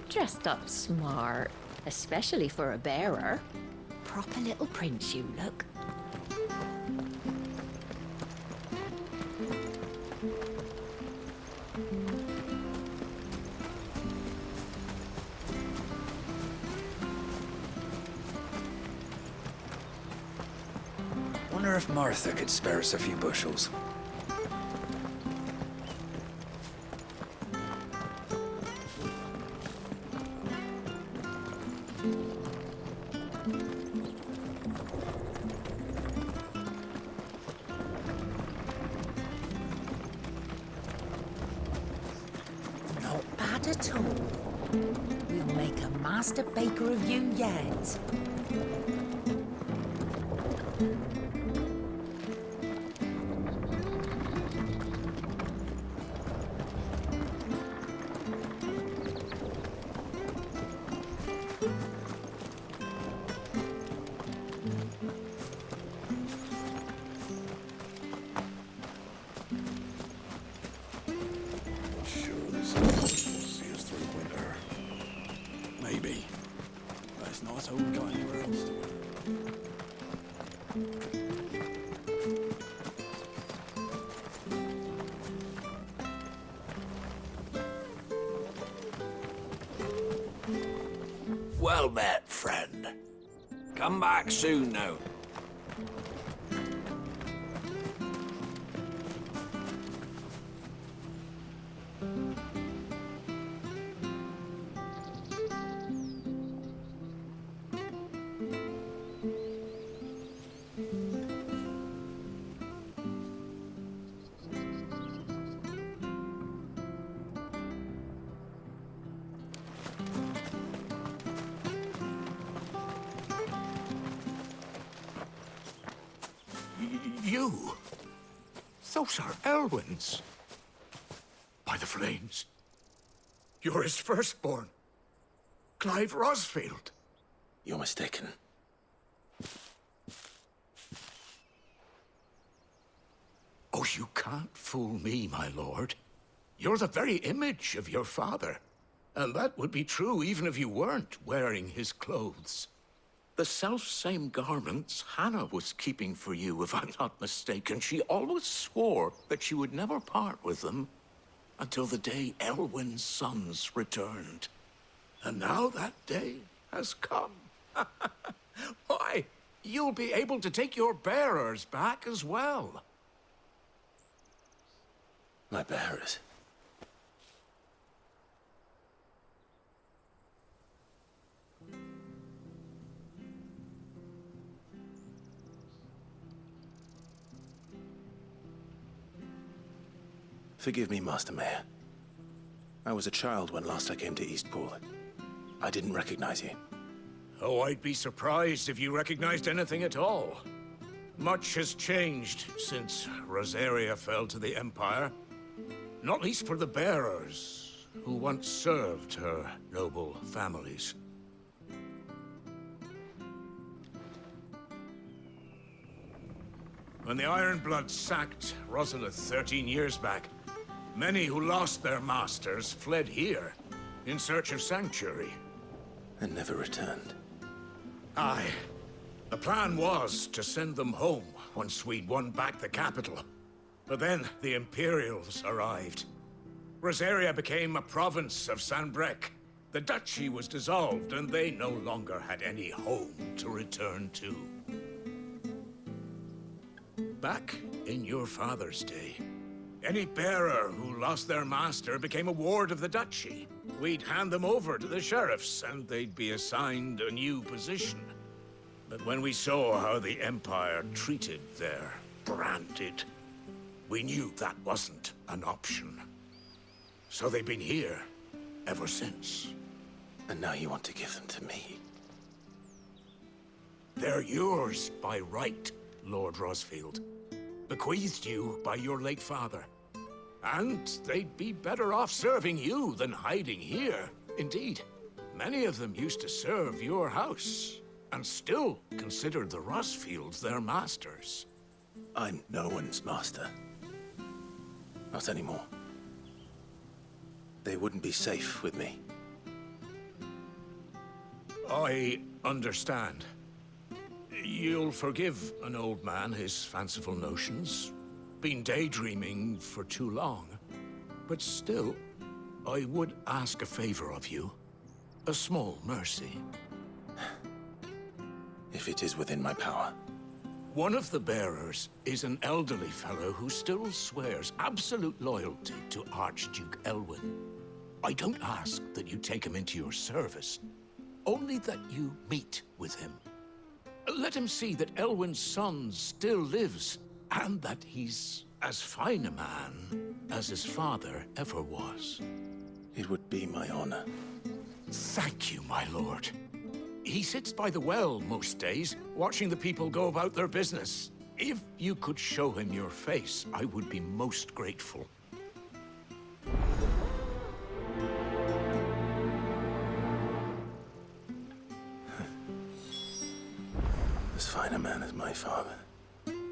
Dressed up smart, especially for a bearer. Proper little prince you look. Wonder if Martha could spare us a few bushels. At all. We'll make a master baker of you yet. Maybe. But it's not as though we got anywhere else to go. Well met, friend. Come back soon now. You? Those are Elwyn's. By the flames. You're his firstborn. Clive Rosfield. You're mistaken. Oh, you can't fool me, my lord. You're the very image of your father. And that would be true even if you weren't wearing his clothes. The self-same garments Hannah was keeping for you, if I'm not mistaken. She always swore that she would never part with them until the day Elwyn's sons returned. And now that day has come. Why, you'll be able to take your bearers back as well. My bearers. Forgive me, Master Mayor. I was a child when last I came to Eastpool. I didn't recognize you. Oh, I'd be surprised if you recognized anything at all. Much has changed since Rosaria fell to the Empire. Not least for the bearers, who once served her noble families. When the Ironbloods sacked Rosalith 13 years back, many who lost their masters fled here in search of sanctuary. And never returned. Aye. The plan was to send them home once we'd won back the capital. But then the Imperials arrived. Rosaria became a province of Sanbreque. The duchy was dissolved, and they no longer had any home to return to. Back in your father's day, any bearer who lost their master became a ward of the duchy. We'd hand them over to the sheriffs, and they'd be assigned a new position. But when we saw how the Empire treated their branded, we knew that wasn't an option. So they've been here ever since. And now you want to give them to me? They're yours by right, Lord Rosfield. Bequeathed you by your late father. And they'd be better off serving you than hiding here. Indeed, many of them used to serve your house, and still considered the Rosfields their masters. I'm no one's master. Not anymore. They wouldn't be safe with me. I understand. You'll forgive an old man his fanciful notions. Been daydreaming for too long. But still, I would ask a favor of you. A small mercy. If it is within my power. One of the bearers is an elderly fellow who still swears absolute loyalty to Archduke Elwyn. I don't ask that you take him into your service, only that you meet with him. Let him see that Elwyn's son still lives, and that he's as fine a man as his father ever was. It would be my honor. Thank you, my lord. He sits by the well most days, watching the people go about their business. If you could show him your face, I would be most grateful. As fine a man as my father.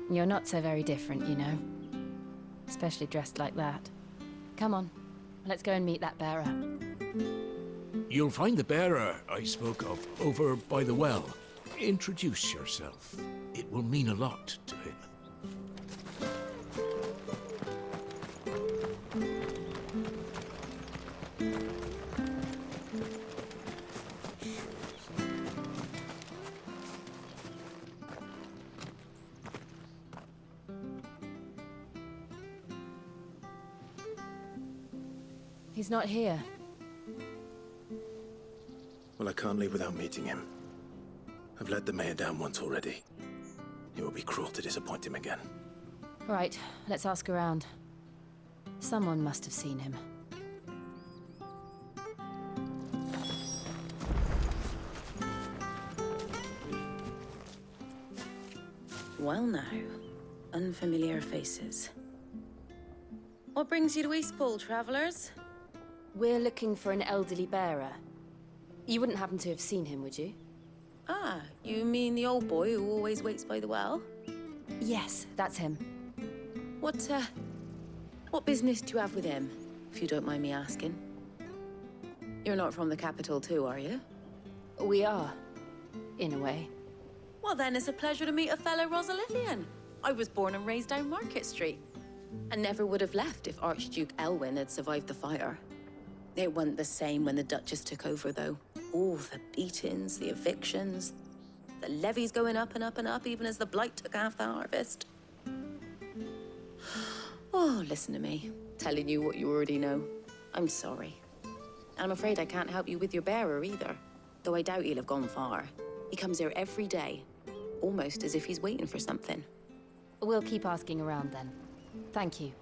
You're not so very different, you know. Especially dressed like that. Come on, let's go and meet that bearer. You'll find the bearer I spoke of over by the well. Introduce yourself. It will mean a lot to him. He's not here. Well, I can't leave without meeting him. I've let the mayor down once already. It would be cruel to disappoint him again. Right, let's ask around. Someone must have seen him. Well now, unfamiliar faces. What brings you to Eastpool, travelers? We're looking for an elderly bearer. You wouldn't happen to have seen him, would you? Ah, you mean the old boy who always waits by the well? Yes, that's him. What business do you have with him, if you don't mind me asking? You're not from the capital too, are you? We are, in a way. Well, then it's a pleasure to meet a fellow Rosalithian. I was born and raised down Market Street. And never would have left if Archduke Elwyn had survived the fire. It wasn't the same when the Duchess took over, though. All the beatings, the evictions, the levies going up and up and up, even as the blight took half the harvest. Oh, listen to me, telling you what you already know. I'm sorry. And I'm afraid I can't help you with your bearer either, though I doubt he'll have gone far. He comes here every day, almost as if he's waiting for something. We'll keep asking around then. Thank you.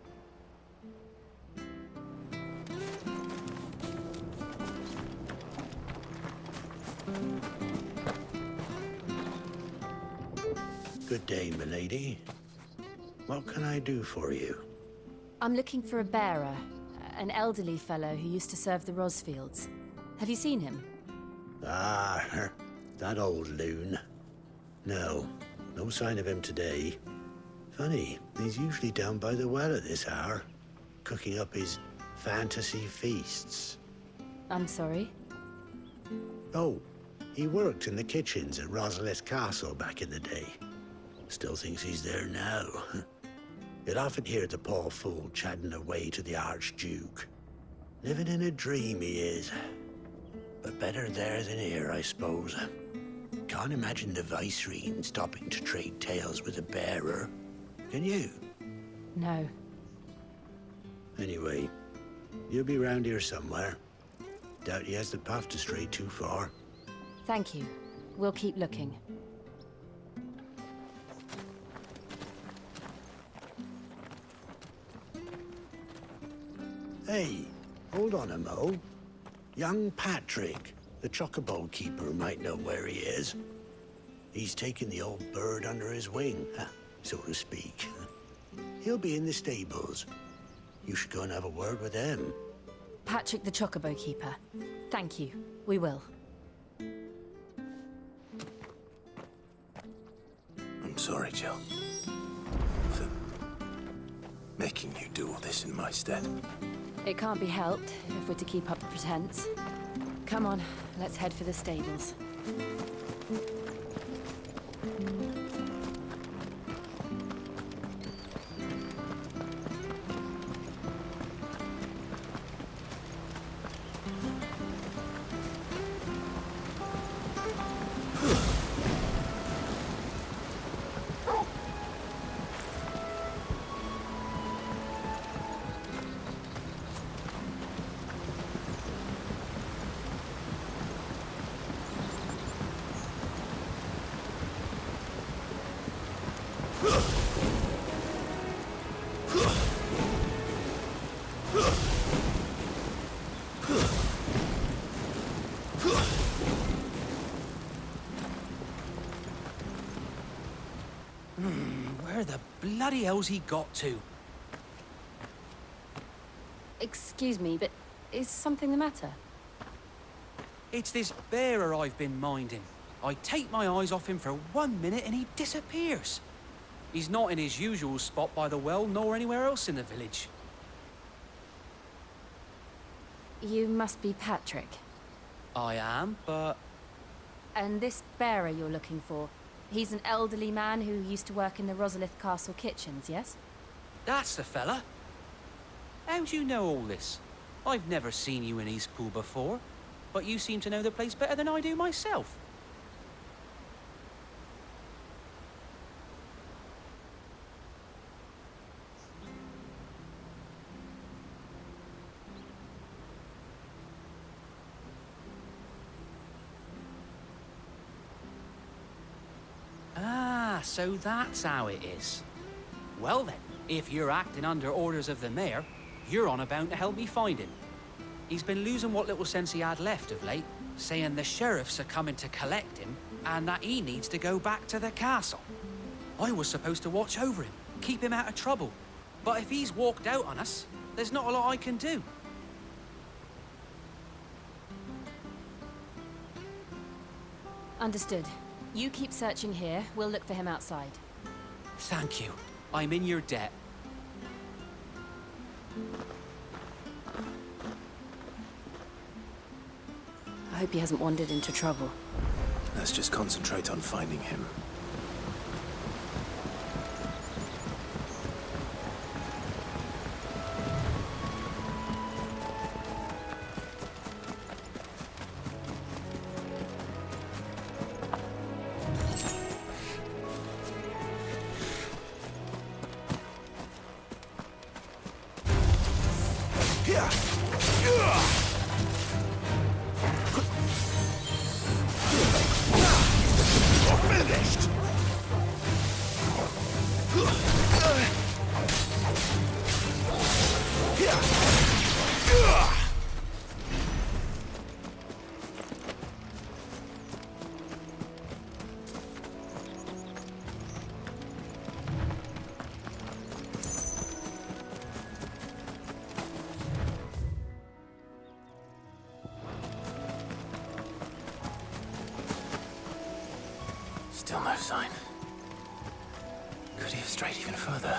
Good day, milady. What can I do for you? I'm looking for a bearer, an elderly fellow who used to serve the Rosfields. Have you seen him? Ah, that old loon. No sign of him today. Funny, he's usually down by the well at this hour, cooking up his fantasy feasts. I'm sorry? Oh, he worked in the kitchens at Rosalith Castle back in the day. Still thinks he's there now. You'd often hear the poor fool chatting away to the Archduke. Living in a dream he is. But better there than here, I suppose. Can't imagine the Vicereine stopping to trade tales with a bearer. Can you? No. Anyway, you'll be round here somewhere. Doubt he has the path to stray too far. Thank you. We'll keep looking. Hey, hold on a mo. Young Patrick, the chocobo keeper, might know where he is. He's taken the old bird under his wing, so to speak. He'll be in the stables. You should go and have a word with him. Patrick the Chocobo Keeper. Thank you. We will. I'm sorry, Jill. For making you do all this in my stead. It can't be helped if we're to keep up the pretense. Come on, let's head for the stables. Where the bloody hell's he got to? Excuse me, but is something the matter? It's this bearer I've been minding. I take my eyes off him for 1 minute and he disappears. He's not in his usual spot by the well, nor anywhere else in the village. You must be Patrick. I am, but... And this bearer you're looking for, he's an elderly man who used to work in the Rosalith Castle kitchens, yes? That's the fella. How do you know all this? I've never seen you in Eastpool before, but you seem to know the place better than I do myself. Ah, so that's how it is. Well then, if you're acting under orders of the mayor, you're on about to help me find him. He's been losing what little sense he had left of late, saying the sheriffs are coming to collect him and that he needs to go back to the castle. I was supposed to watch over him, keep him out of trouble. But if he's walked out on us, there's not a lot I can do. Understood. You keep searching here, we'll look for him outside. Thank you. I'm in your debt. I hope he hasn't wandered into trouble. Let's just concentrate on finding him. Still no sign. Could he have strayed even further?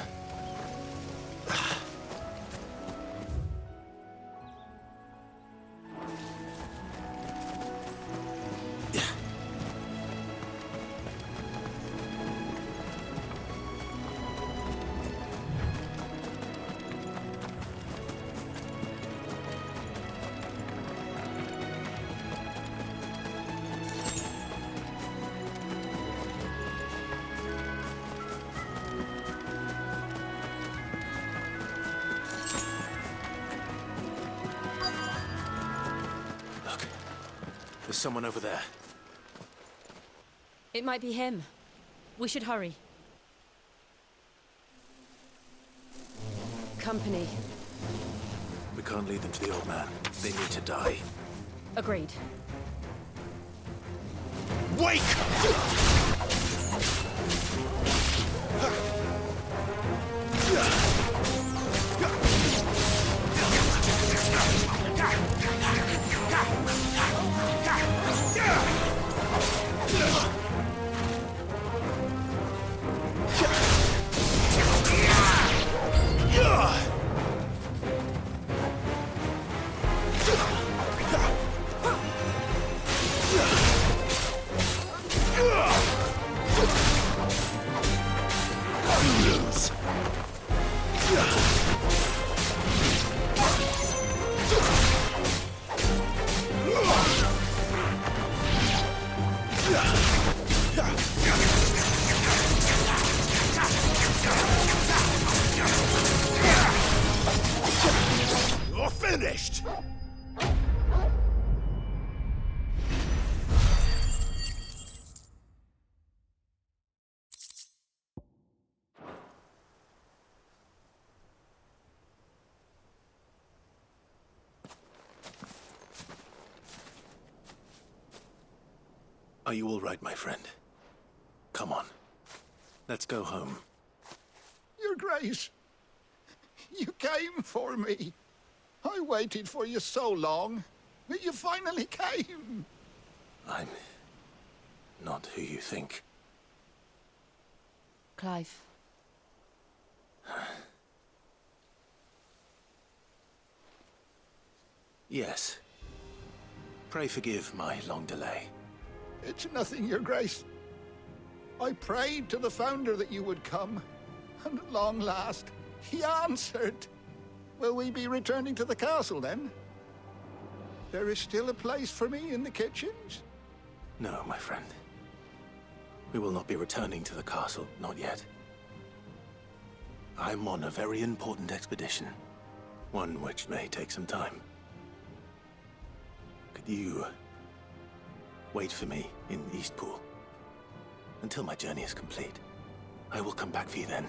There's someone over there. It might be him. We should hurry. Company. We can't lead them to the old man. They need to die. Agreed. Wake! You're finished! Are you all right, my friend? Come on. Let's go home. Your Grace, you came for me. I waited for you so long, but you finally came. I'm not who you think. Clive. Yes. Pray forgive my long delay. It's nothing, Your Grace. I prayed to the Founder that you would come, and at long last, he answered. Will we be returning to the castle, then? There is still a place for me in the kitchens? No, my friend. We will not be returning to the castle, not yet. I'm on a very important expedition. One which may take some time. Could you wait for me in Eastpool until my journey is complete? I will come back for you then.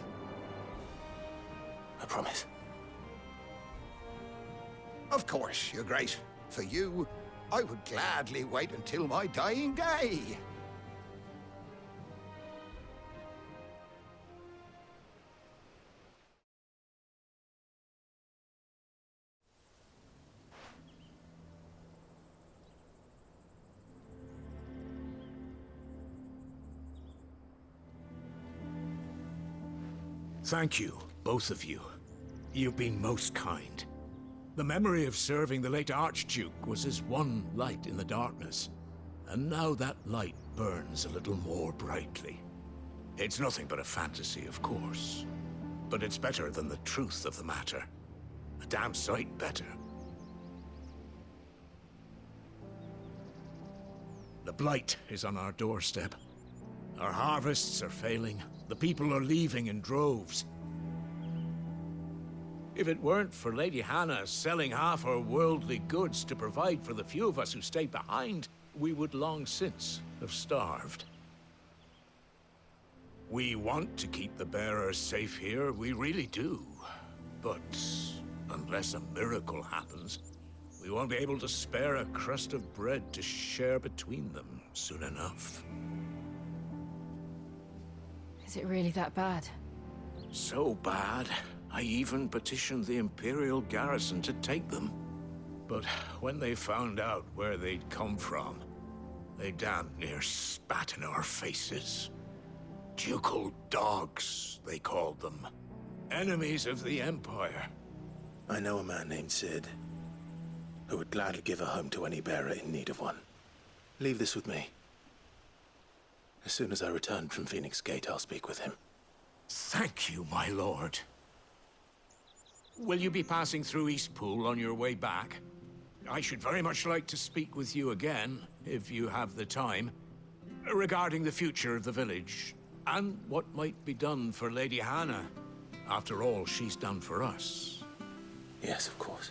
I promise. Of course, Your Grace. For you, I would gladly wait until my dying day. Thank you, both of you. You've been most kind. The memory of serving the late Archduke was as one light in the darkness, and now that light burns a little more brightly. It's nothing but a fantasy, of course, but it's better than the truth of the matter. A damn sight better. The blight is on our doorstep. Our harvests are failing. The people are leaving in droves. If it weren't for Lady Hannah selling half her worldly goods to provide for the few of us who stayed behind, we would long since have starved. We want to keep the bearers safe here, we really do. But unless a miracle happens, we won't be able to spare a crust of bread to share between them soon enough. Is it really that bad? So bad, I even petitioned the Imperial garrison to take them. But when they found out where they'd come from, they damn near spat in our faces. Ducal dogs, they called them. Enemies of the Empire. I know a man named Sid, who would gladly give a home to any bearer in need of one. Leave this with me. As soon as I return from Phoenix Gate, I'll speak with him. Thank you, my lord. Will you be passing through Eastpool on your way back? I should very much like to speak with you again, if you have the time, regarding the future of the village, and what might be done for Lady Hannah, after all she's done for us. Yes, of course.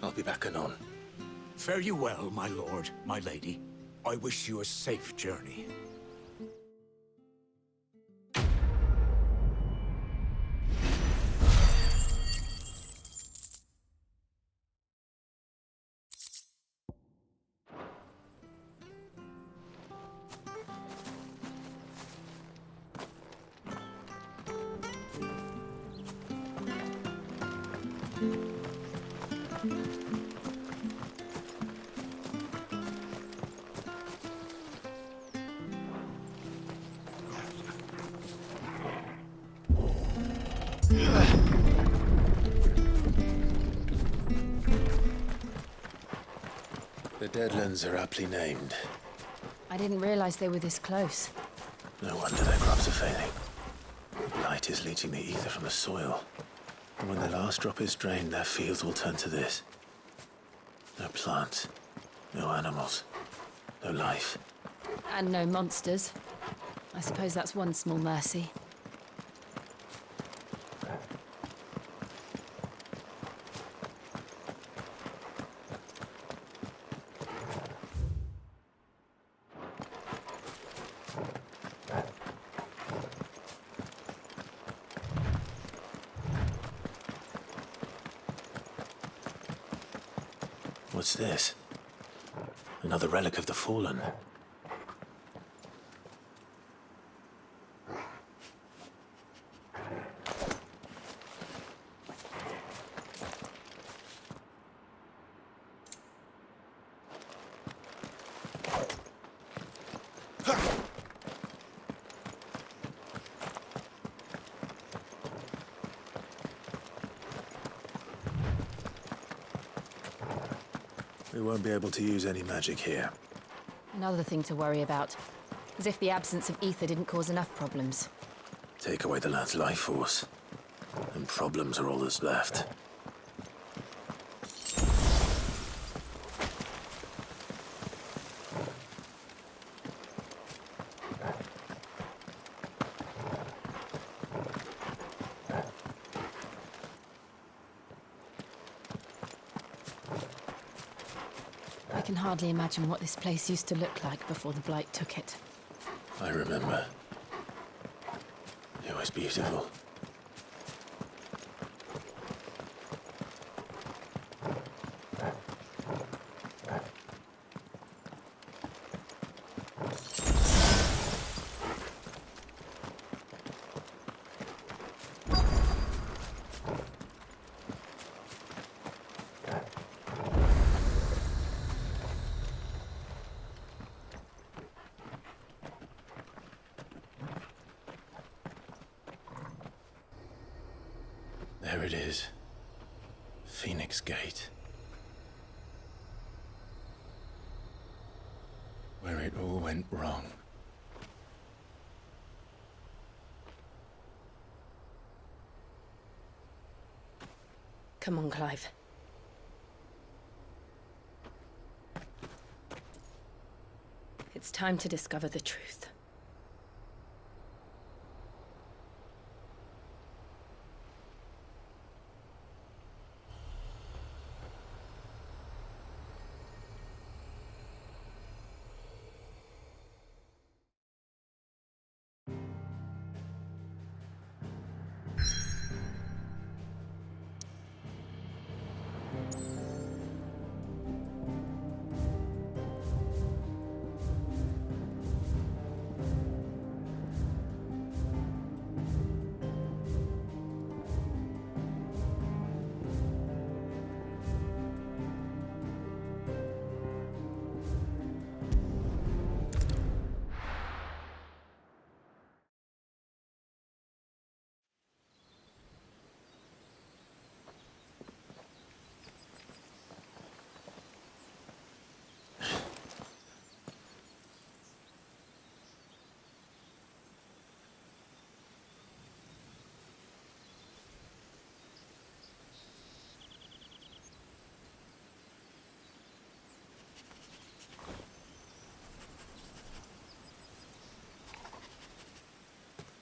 I'll be back anon. Fare you well, my lord, my lady. I wish you a safe journey. The Deadlands are aptly named. I didn't realize they were this close. No wonder their crops are failing. The blight is leaching the ether from the soil. And when the last drop is drained, their fields will turn to this. No plants, no animals, no life. And no monsters. I suppose that's one small mercy. What's this? Another relic of the Fallen. We won't be able to use any magic here. Another thing to worry about. As if the absence of ether didn't cause enough problems. Take away the lad's life force, and problems are all that's left. I can hardly imagine what this place used to look like before the blight took it. I remember. It was beautiful. There it is. Phoenix Gate. Where it all went wrong. Come on, Clive. It's time to discover the truth.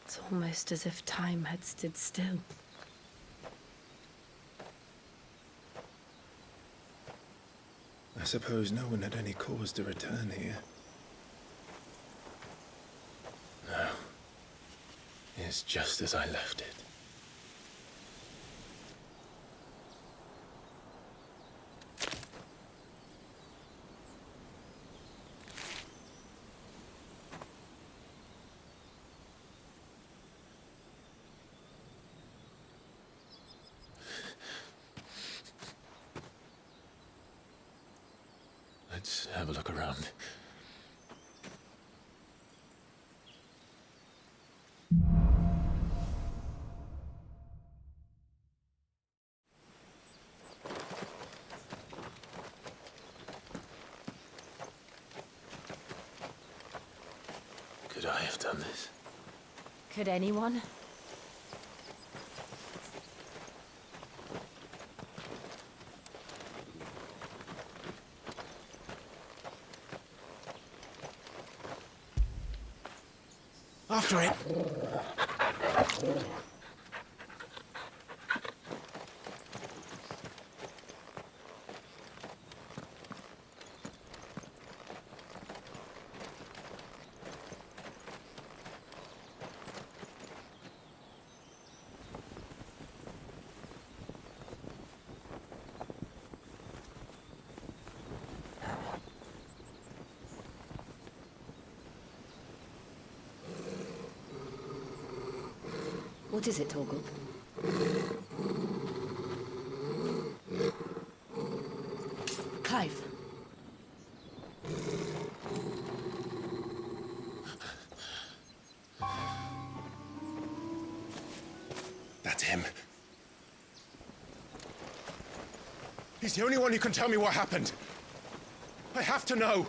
It's almost as if time had stood still. I suppose no one had any cause to return here. No. It's just as I left it. Let's have a look around. Could I have done this? Could anyone? After it! What is it, Torgal? Clive. That's him. He's the only one who can tell me what happened. I have to know.